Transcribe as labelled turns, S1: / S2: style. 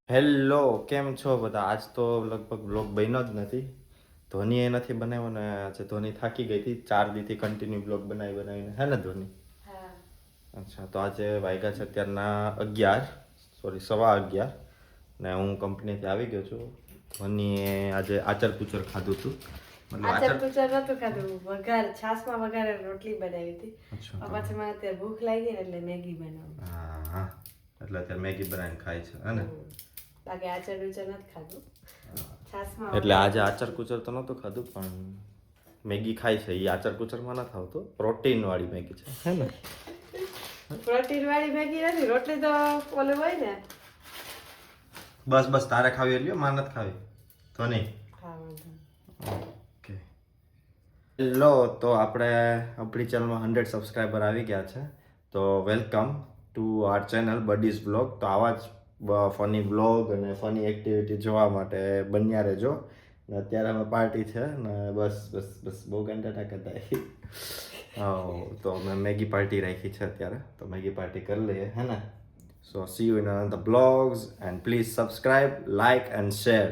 S1: Hello, કેમ છો બધા? આજ તો લગભગ બ્લોગ બન્યો જ નથી. ધોની એ નથી બનાવ્યો ને આજે ધોની થાકી ગઈ હતી 4 દીથી કન્ટિન્યુ બ્લોગ બનાવીને હે ને ધોની?
S2: હા.
S1: અચ્છા, તો આજે વાગ્યા છે અત્યારના 11, સોરી 11:15 ને હું કંપનીથી આવી ગયો છું. ધોનીએ આજે આચર કુચર ખાધું હતું. મતલબ
S2: આચર કુચર નતું ખાધું, વઘાર છાશમાં વઘારે રોટલી બનાવી હતી.
S1: અચ્છા,
S2: પછી મને અત્યારે ભૂખ લાગી ને એટલે મેગી બનાવી.
S1: હા, એટલે અત્યારે મેગી બનાવીને ખાય છે હે ને?
S2: બાકી આચર કુચર નથી ખાધું. છાશમાં
S1: એટલે આજે આચર કુચર તો નહોતું ખાધું પણ મેગી ખાય છે. એ આચર કુચરમાં નથી આવતો, પ્રોટીન વાળી મેગી છે હે ને?
S2: પ્રોટીન વાળી મેગી નથી, રોટલી તો ઓલું હોય ને.
S1: બસ બસ તારે ખાવી એટલે મારે નથી ખાવી તો નહીં. ઓકે, હેલો, તો આપણે આપણી ચેનલમાં 100 સબસ્ક્રાઈબર આવી ગયા છે. તો welcome to our channel Buddies Vlog. તો આવા જ ફની વ્લોગ અને ફની એક્ટિવિટી જોવા માટે બન્યા રહેજો. ને અત્યારે અમે પાર્ટી છે ને બસ બસ બસ બહુ કંટાળા કરતા. તો મેં મેગી પાર્ટી રાખી છે અત્યારે, તો મેગી પાર્ટી કરી લઈએ હે ને? So see you in another vlogs and please subscribe, like and share.